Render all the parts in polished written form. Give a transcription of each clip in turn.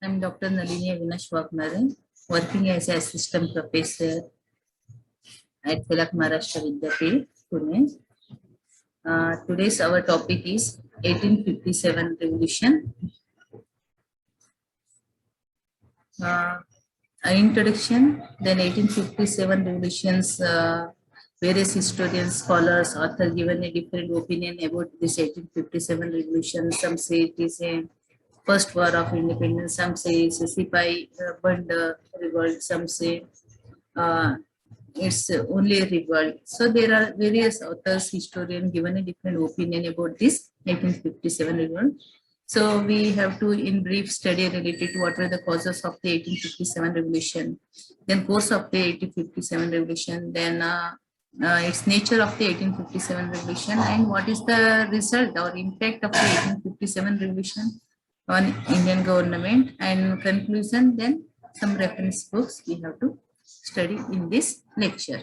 I'm Dr. Nalini Avinash Vagnare, working as an assistant professor at Tilak Maharashtra Vidyapeeth, Pune. Today's our topic is 1857 Revolution. Introduction, then 1857 revolutions. Various historians, scholars, authors given a different opinion about this 1857 revolution. Some say it is a first war of independence. Some say it's a Sipai burned revolt. Some say uh, it's only a revolt. So there are various authors, historians given a different opinion about this 1857 revolt. So we have to, in brief, study related to what were the causes of the 1857 revolution, then course of the 1857 revolution, then its nature of the 1857 revolution, and what is the result or impact of the 1857 revolution on Indian government, and conclusion, then some reference books we have to study in this lecture.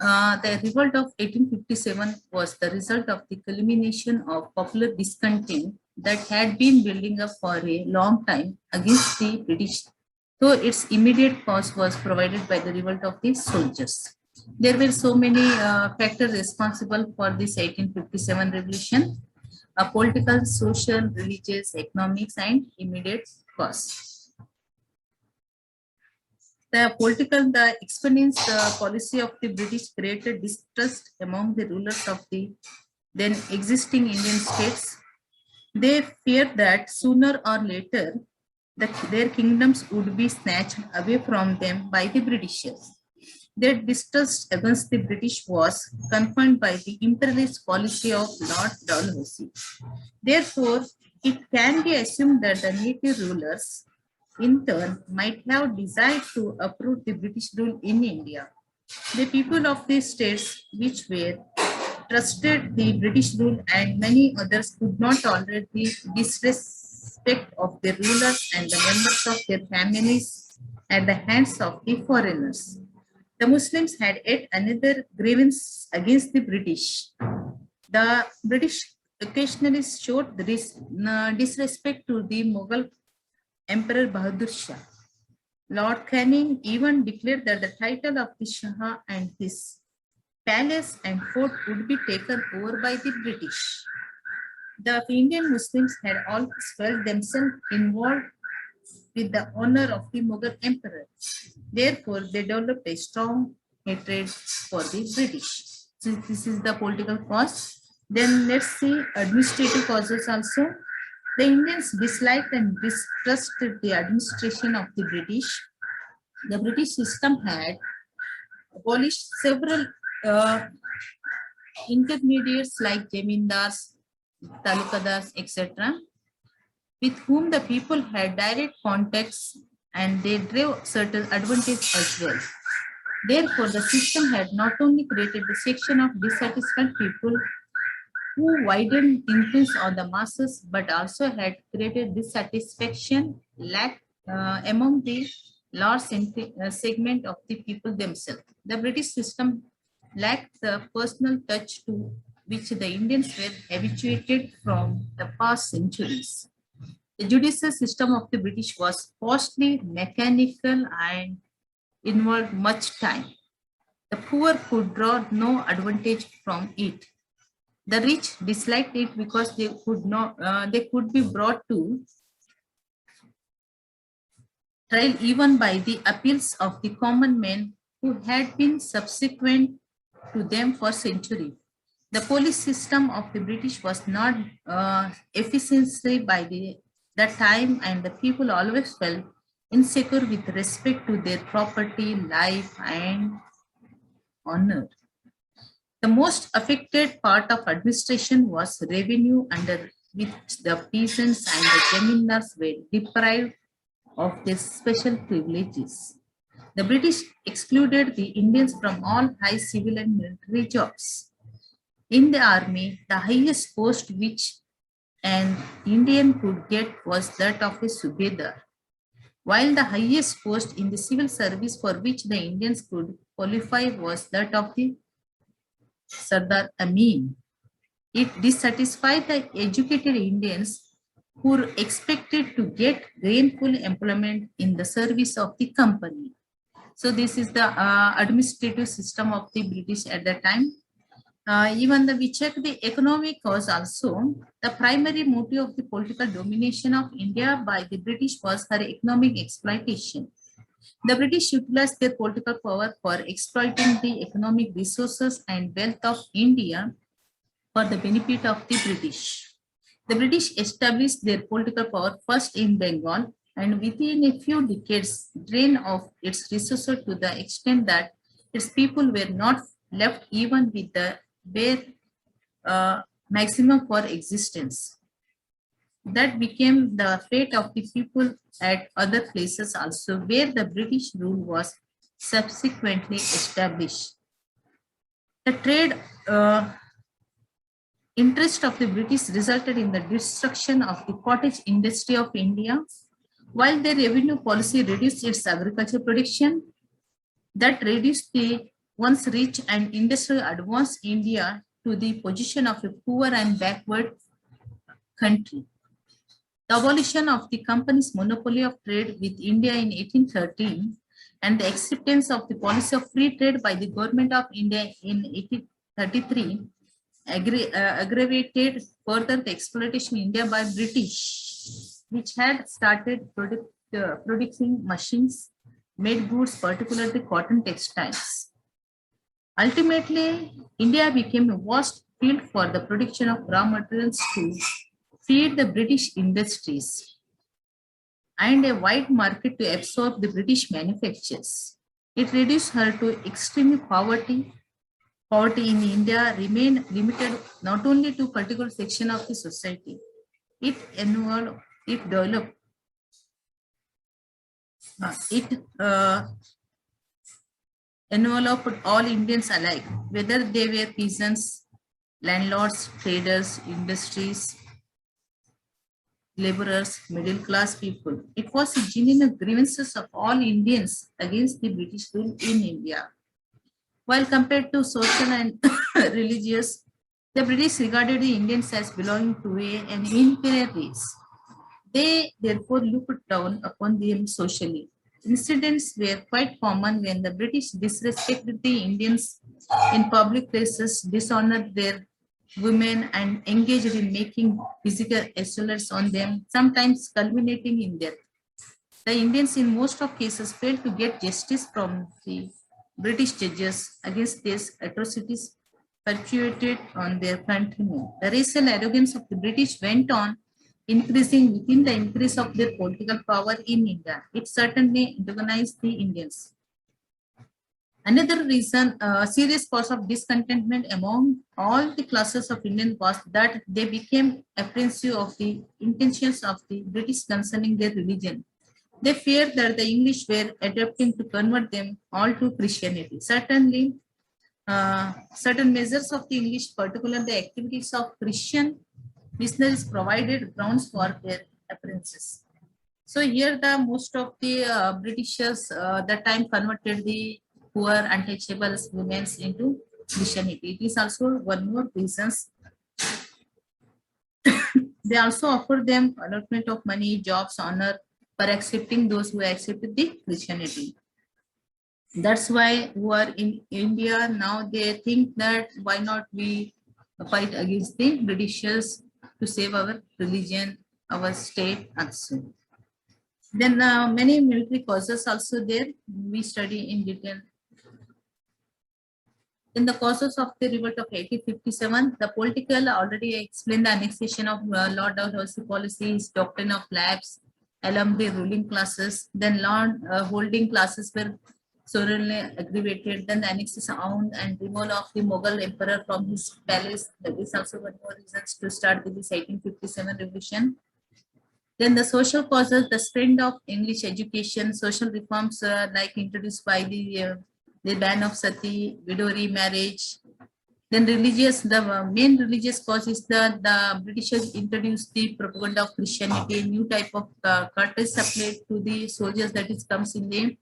The revolt of 1857 was the result of the culmination of popular discontent that had been building up for a long time against the British, though its immediate cause was provided by the revolt of the soldiers. There were so many factors responsible for this 1857 revolution: political, social, religious, economics, and immediate cause. The exponents policy of the British created distrust among the rulers of the then existing Indian states. They feared that sooner or later their kingdoms would be snatched away from them by the Britishers. Their distrust against the British was confirmed by the imperialist policy of Lord Dalhousie. Therefore, it can be assumed that the native rulers in turn might have desired to uproot the British rule in India. The people of these states, which were trusted the British rule, and many others could not tolerate the disrespect of the rulers and the members of their families at the hands of the foreigners. The Muslims had yet another grievance against the British. The British occasionally showed disrespect to the Mughal Emperor Bahadur Shah. Lord Canning even declared that the title of the Shah and his palace and fort would be taken over by the British. The Indian Muslims had always felt themselves involved with the honor of the Mughal emperor. Therefore, they developed a strong hatred for the British. So this is the political cause. Then let's see administrative causes also. The Indians disliked and distrusted the administration of the British. The British system had abolished several intermediates like Jamindars, Talukadars, etc., with whom the people had direct contacts, and they drew certain advantage as well. Therefore, the system had not only created a section of dissatisfied people who widened influence on the masses, but also had created dissatisfaction among the large segment of the people themselves. The British system lacked the personal touch to which the Indians were habituated from the past centuries. The judicial system of the British was costly, mechanical, and involved much time. The poor could draw no advantage from it. The rich disliked it because they could be brought to trial even by the appeals of the common men who had been subsequent to them for centuries. The police system of the British was not efficiently by the time, and the people always felt insecure with respect to their property, life, and honor. The most affected part of administration was revenue, under which the peasants and the zamindars were deprived of their special privileges. The British excluded the Indians from all high civil and military jobs. In the army, the highest post which an Indian could get was that of a Subedar, while the highest post in the civil service for which the Indians could qualify was that of the Sardar Amin. It dissatisfied the educated Indians who were expected to get gainful employment in the service of the company. So this is the administrative system of the British at that time. Even we check the economic cause also. The primary motive of the political domination of India by the British was her economic exploitation. The British utilized their political power for exploiting the economic resources and wealth of India for the benefit of the British. The British established their political power first in Bengal and within a few decades drained off its resources to the extent that its people were not left even with the bare maximum for existence. That became the fate of the people at other places also, where the British rule was subsequently established. The trade interest of the British resulted in the destruction of the cottage industry of India, while their revenue policy reduced its agricultural production. That reduced the once rich and industrial advanced India to the position of a poor and backward country. The abolition of the company's monopoly of trade with India in 1813 and the acceptance of the policy of free trade by the government of India in 1833 aggravated further the exploitation in India by British, which had started producing machines, made goods, particularly cotton textiles. Ultimately, India became a vast field for the production of raw materials to feed the British industries and a wide market to absorb the British manufactures. It reduced her to extreme poverty. Poverty in India remained limited not only to particular section of the society. It developed, enveloped all Indians alike, whether they were peasants, landlords, traders, industries, laborers, middle class people. It was a genuine grievances of all Indians against the British rule in India. While compared to social and religious, the British regarded the Indians as belonging to an inferior race. They therefore looked down upon them socially. Incidents were quite common when the British disrespected the Indians in public places, dishonored their women, and engaged in making physical assaults on them, sometimes culminating in death. The Indians in most of cases failed to get justice from the British judges against these atrocities perpetrated on their countrymen. The racial arrogance of the British went on increasing within the increase of their political power in India. It certainly antagonized the Indians. Another reason, serious cause of discontentment among all the classes of Indians was that they became apprehensive of the intentions of the British concerning their religion. They feared that the English were attempting to convert them all to Christianity. Certainly, certain measures of the English, particularly the activities of Christian missionaries, provided grounds for their appearances. So here the most of the Britishers that time converted the poor, untouchables, women into Christianity. It is also one more reasons. They also offer them allotment of money, jobs, honor for accepting those who accepted the Christianity. That's why who are in India now, they think that why not we fight against the Britishers to save our religion, our state also. Then many military causes also there, we study in detail. In the causes of the revolt of 1857, the political, already explained the annexation of Lord Dalhousie policies, doctrine of lapse, along the ruling classes, then land holding classes were sorely aggravated, then the annexation and removal of the Mughal emperor from his palace. That is also one more reasons to start with this 1857 revolution. Then the social causes, the spread of English education, social reforms like introduced by the ban of sati, widow remarriage. Then religious, the main religious cause is that the Britishers introduced the propaganda of Christianity, a new type of courtesy applied to the soldiers that is comes in the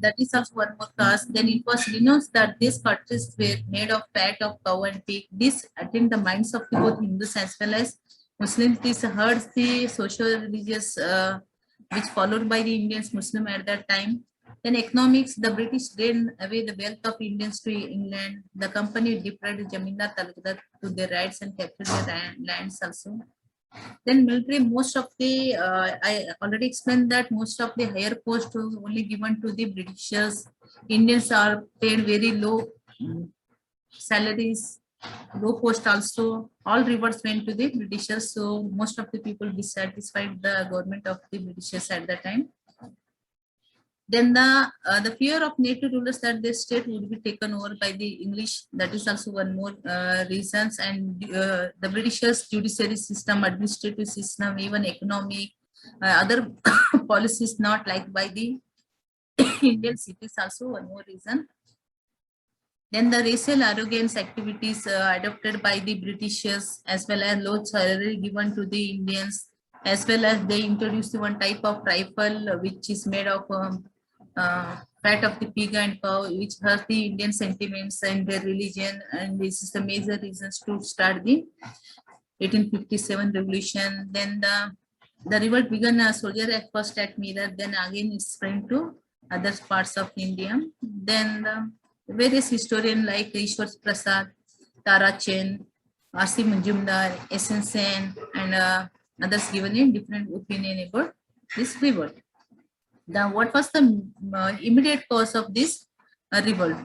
that is also one more cause. Then it was denounced that these cartridges were made of fat of cow and pig. This attained the minds of the both Hindus as well as Muslims. This hurts the socio-religious which followed by the Indians Muslim at that time. Then economics, the British drained away the wealth of Indians to England. The company deprived Jamindar Talukdar to their rights and captured their lands also. Then military, most of the, I already explained that most of the higher post was only given to the Britishers. Indians are paid very low salaries, low post also. All rewards went to the Britishers. So most of the people dissatisfied the government of the Britishers at that time. Then the fear of native rulers that the state would be taken over by the English, that is also one more reasons. And the Britishers judiciary system, administrative system, even economic, other policies not liked by the Indian cities, also one more reason. Then the racial arrogance activities adopted by the Britishers, as well as low salary given to the Indians, as well as they introduced one type of rifle which is made of fat of the pig and cow, which hurt the Indian sentiments and their religion. And this is the major reasons to start the 1857 revolution. Then the revolt began a soldier at first at Meerut, then again it spread to other parts of India. Then the various historians like Ishwar Prasad, Tara Chen, R.C. Majumdar, S.N. Sen, and others given a different opinion about this revolt. What was the immediate cause of this revolt?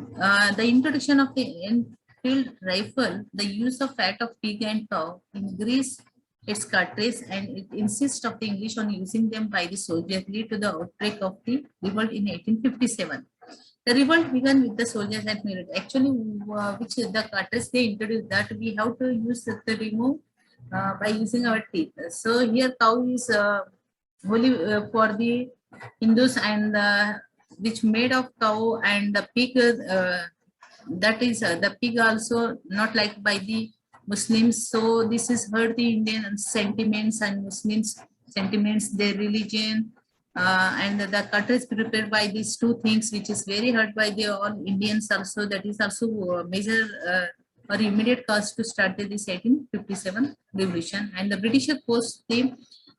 The introduction of the Enfield rifle, the use of fat of pig and cow increased its cartridge, and it insists of the English on using them by the soldiers, lead to the outbreak of the revolt in 1857. The revolt began with the soldiers at Meerut. Actually, which the cartridge they introduced, that we have to use the remove by using our teeth. So here cow is holy for the Hindus, and which made of cow, and the pig, that is the pig also not liked by the Muslims. So this is hurt the Indian sentiments and Muslims sentiments, their religion, and the cartridge prepared by these two things, which is very hurt by the all Indians also. That is also major or immediate cause to start this 1857 revolution. And the British forced the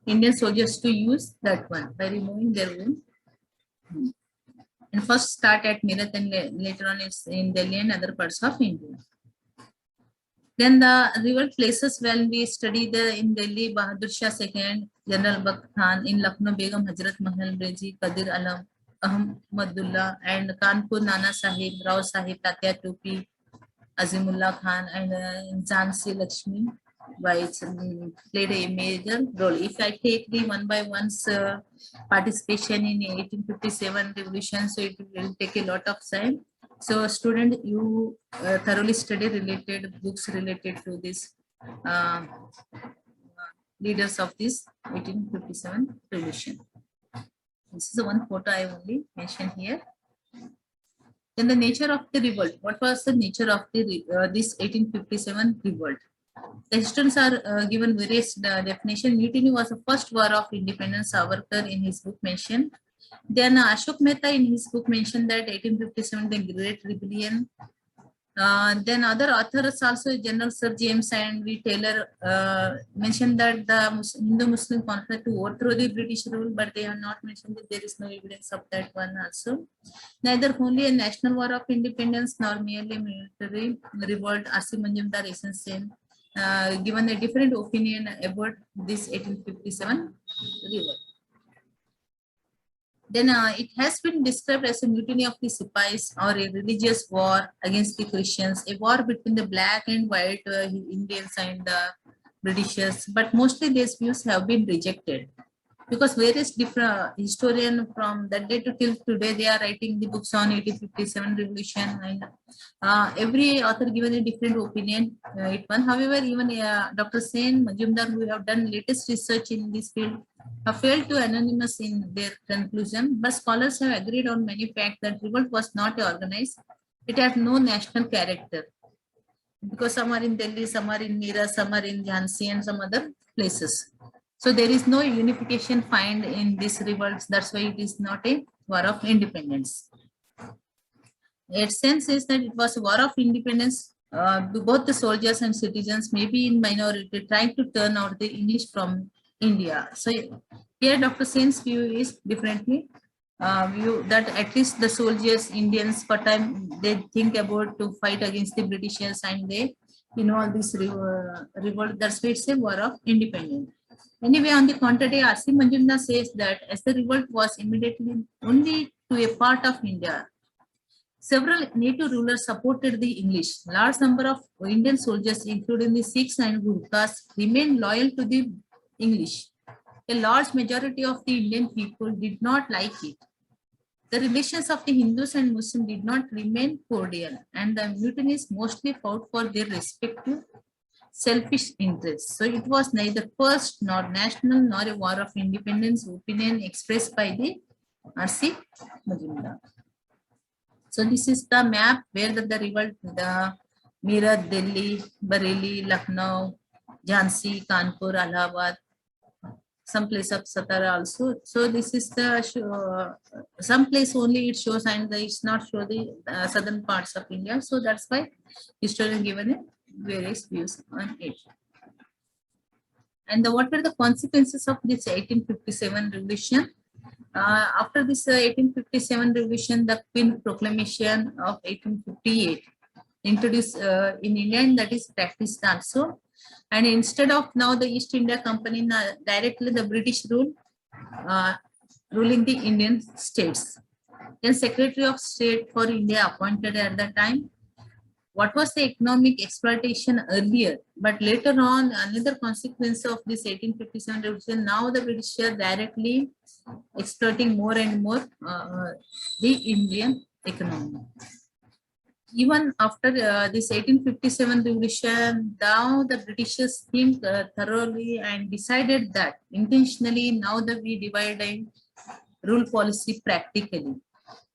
Indian soldiers to use that one by removing their wound. And first start at Meerut, and later on it's in Delhi and other parts of India. Then the revolt places when we study in Delhi, Bahadur Shah II, General Bakht Khan, in Lucknow, Begum Hazrat Mahal, Breji, Qadir Alam, Ahmadullah, and Kanpur, Nana Sahib, Rao Sahib, Tatya Tupi, Azimullah Khan, and Jhansi Lakshmi played a major role. If I take the one by one's participation in 1857 revolution, so it will take a lot of time. So student, you thoroughly study related books related to this leaders of this 1857 revolution. This is the one photo I only mentioned here. Then the nature of the revolt. What was the nature of the this 1857 revolt? The historians are given various definition. Mutiny was the first war of independence, Savarkar in his book mentioned. Then Ashok Mehta in his book mentioned that 1857, the Great Rebellion. Then other authors also, General Sir James and V. Taylor mentioned that the Hindu-Muslim conflict to overthrow the British rule, but they have not mentioned that there is no evidence of that one also. Neither only a national war of independence nor merely military revolt. R.C. Majumdar, S.N. Sen, given a different opinion about this 1857 revolt. Then it has been described as a mutiny of the Sipais, or a religious war against the Christians, a war between the black and white Indians and the Britishers. But mostly these views have been rejected, because various different historians from that day to till today, they are writing the books on 1857 revolution, and every author given a different opinion. However, even Dr. Sen, Majumdar, who have done latest research in this field, have failed to anonymous in their conclusion, but scholars have agreed on many facts that revolt was not organized. It had no national character, because some are in Delhi, some are in Meerut, some are in Jhansi, and some other places. So there is no unification find in these revolts. That's why it is not a War of Independence. Its sense is that it was a war of independence. Both the soldiers and citizens, maybe in minority, trying to turn out the English from India. So here, Dr. Sen's view is differently. View that at least the soldiers, Indians, per time they think about to fight against the Britishers, and they involve this revolt. That's why it's a war of independence. Anyway, on the contrary, R.C. Majumdar says that as the revolt was immediately only to a part of India, several native rulers supported the English. Large number of Indian soldiers, including the Sikhs and Gurkhas, remained loyal to the English. A large majority of the Indian people did not like it. The relations of the Hindus and Muslims did not remain cordial, and the mutinies mostly fought for their respective selfish interests. So it was neither first nor national nor a war of independence, opinion expressed by the R.C. Majumdar. So this is the map where the revolt, the Meerut, Delhi, Bareilly, Lucknow, Jhansi, Kanpur, Allahabad, some place of Satara also. So this is the some place only it shows, and it's not show the southern parts of India. So that's why historian given it various views on it. And what were the consequences of this 1857 revolution? After this 1857 revolution, the Queen Proclamation of 1858 introduced in India, and that is practiced also. And instead of now the East India Company, directly the British ruling the Indian states. Then Secretary of State for India appointed at the time. What was the economic exploitation earlier? But later on, another consequence of this 1857 revolution, now the British are directly exploiting more and more the Indian economy. Even after this 1857 revolution, now the Britishers think thoroughly and decided that intentionally now that we divide and rule policy practically.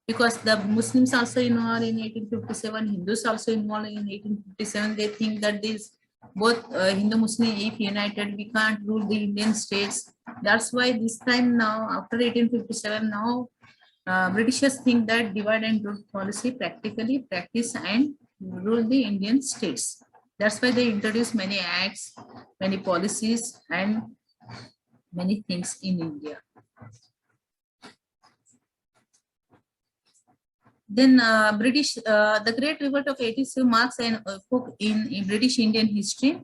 Because the Muslims also involved in 1857, Hindus also involved in 1857. They think that these both Hindu Muslim, if united, we can't rule the Indian states. That's why this time now, after 1857, now Britishers think that divide and rule policy practically practice and rule the Indian states. That's why they introduce many acts, many policies, and many things in India. Then the Great Revolt of 1862 marks an epoch in British Indian history.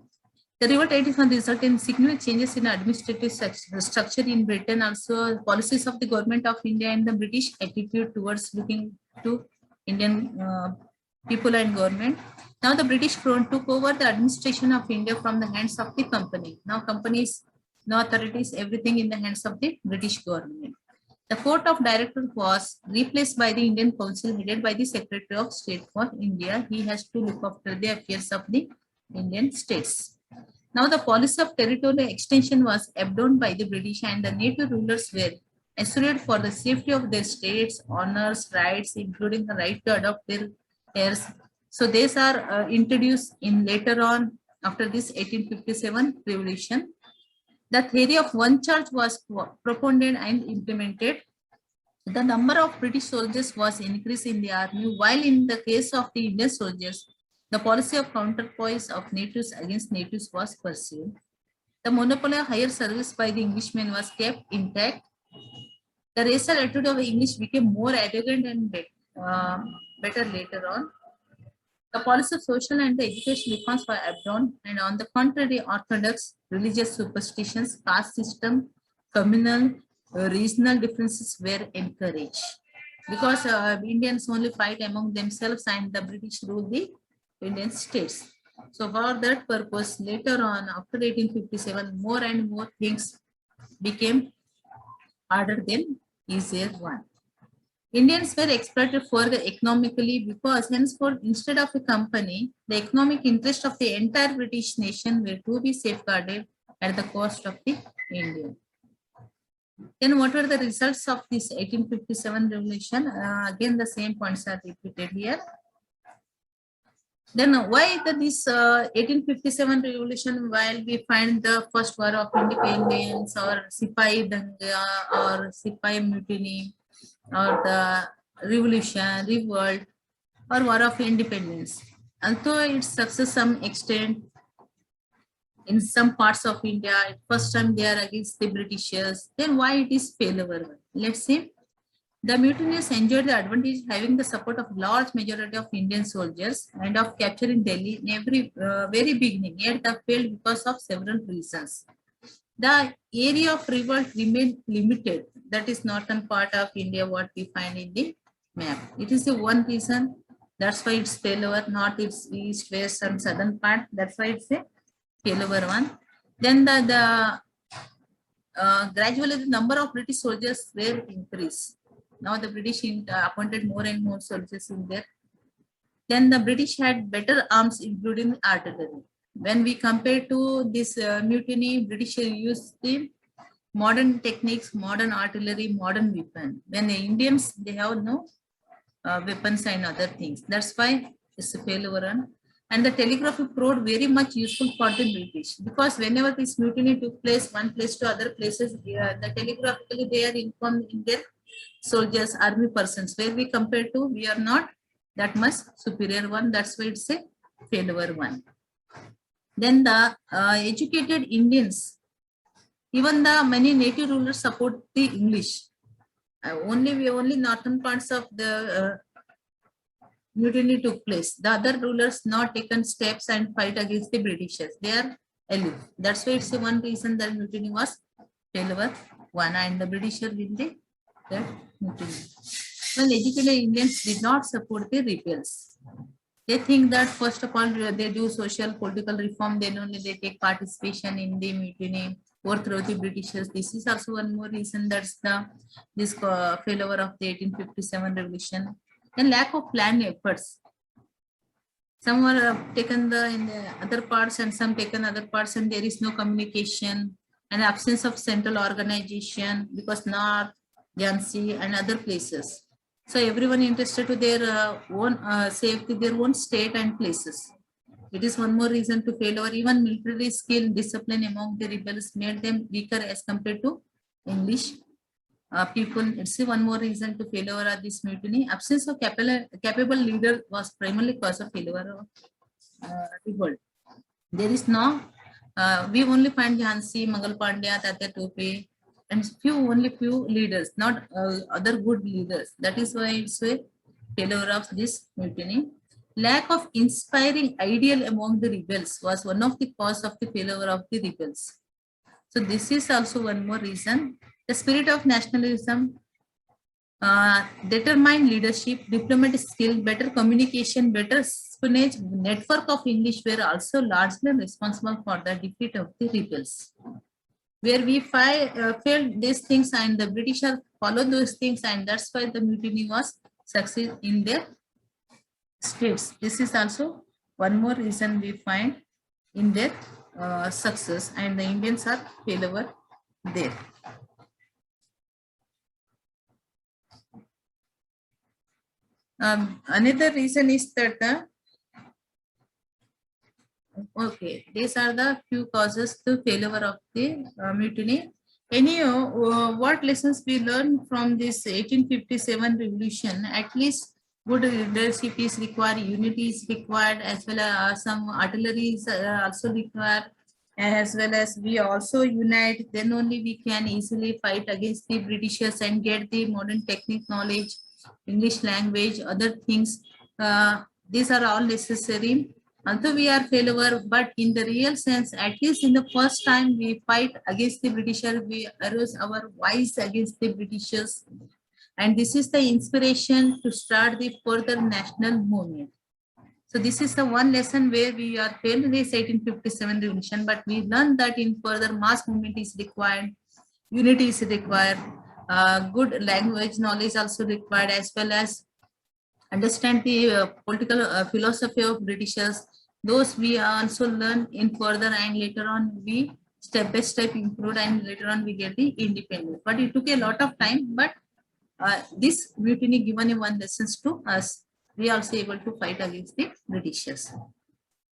The revolt 1861 resulted in significant changes in administrative structure in Britain, also policies of the government of India and the British attitude towards looking to Indian people and government. Now the British Crown took over the administration of India from the hands of the company. Now companies, no authorities, everything in the hands of the British government. The Court of Directors was replaced by the Indian Council headed by the Secretary of State for India. He has to look after the affairs of the Indian states. Now the policy of territorial extension was abandoned by the British, and the native rulers were assured for the safety of their states, honors, rights, including the right to adopt their heirs. So these are introduced in later on after this 1857 revolution. The theory of one charge was propounded and implemented. The number of British soldiers was increased in the army, while in the case of the Indian soldiers, the policy of counterpoise of natives against natives was pursued. The monopoly of higher service by the Englishmen was kept intact. The racial attitude of the English became more arrogant and better later on. The policy of social and the education reforms were abandoned, and on the contrary, orthodox religious superstitions, caste system, communal, regional differences were encouraged. Because Indians only fight among themselves and the British rule the Indian states. So for that purpose, later on, after 1857, more and more things became harder than easier one. Indians were exploited further economically because henceforth, instead of a company, the economic interest of the entire British nation were to be safeguarded at the cost of the Indian. Then what were the results of this 1857 revolution? Again, the same points are repeated here. Then why this 1857 revolution, while we find the first war of independence or Sipai Danga or Sipai mutiny, or the revolution, revolt, or war of independence. Although its success some extent in some parts of India, first time they are against the Britishers, then why it is failure? Let's see. The mutineers enjoyed the advantage having the support of large majority of Indian soldiers and of capturing Delhi in every very beginning, yet they failed because of several reasons. The area of revolt remained limited. That is northern part of India, what we find in the map. It is the one reason. That's why it's failure, not its east, west, and southern part. That's why it's a failure one. Then gradually the number of British soldiers were increased. Now the British appointed more and more soldiers in there. Then the British had better arms, including artillery. When we compare to this mutiny, British used the modern techniques, modern artillery, modern weapon. When the Indians, they have no weapons and other things. That's why it's a failure. And the telegraphy proved very much useful for the British, because whenever this mutiny took place, one place to other places, the telegraphically they are informed in their soldiers, army persons, where we compare to, we are not that much superior one. That's why it's a failure one. Then the educated Indians, even the many native rulers support the English. Only northern parts of the mutiny took place. The other rulers not taken steps and fight against the Britishers. They are aloof. That's why it's one reason that mutiny was failure one, and the Britishers win that mutiny. Well, educated Indians did not support the rebels. They think that first of all they do social political reform, then only they take participation in the mutiny, overthrow the Britishers. This is also one more reason, that's the failure of the 1857 revolution. And lack of planned efforts. Some were taken in the other parts and some taken other parts, and there is no communication and absence of central organization, because North, Jhansi and other places. So everyone interested to their own safety, their own state and places. It is one more reason to fail, or even military skill, discipline among the rebels made them weaker as compared to English people. It's one more reason to failure of this mutiny. Absence of capable leader was primarily cause of failure of revolt. There is no, we only find Jhansi, Mangal Pandya, Tatya Tope, and only few leaders, not other good leaders. That is why it's a failure of this mutiny. Lack of inspiring ideal among the rebels was one of the cause of the failure of the rebels. So this is also one more reason. The spirit of nationalism, determined leadership, diplomatic skill, better communication, better espionage, network of English were also largely responsible for the defeat of the rebels. Where we failed these things and the British followed those things, and that's why the mutiny was succeed in their states. This is also one more reason we find in their success, and the Indians are failure there. Another reason is that okay, these are the few causes to failure of the mutiny. Anyhow, what lessons we learned from this 1857 revolution? At least good leadership is required, unity is required, as well as some artillery is also required, as well as we also unite. Then only we can easily fight against the Britishers and get the modern technique knowledge, English language, other things. These are all necessary. Although we are failure, but in the real sense, at least in the first time we fight against the Britishers, we arose our voice against the Britishers. And this is the inspiration to start the further national movement. So this is the one lesson where we are failed in this 1857 revolution, but we learned that in further mass movement is required, unity is required, good language knowledge also required, as well as understand the political philosophy of Britishers. Those we also learn in further, and later on we step by step improved, and later on we get the independence. But it took a lot of time, but this mutiny given a one lessons to us. We also able to fight against the Britishers.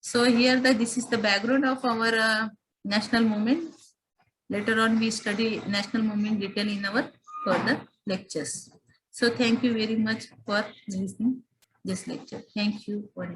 So here this is the background of our national movement. Later on we study national movement detail in our further lectures. So thank you very much for listening this lecture. Thank you for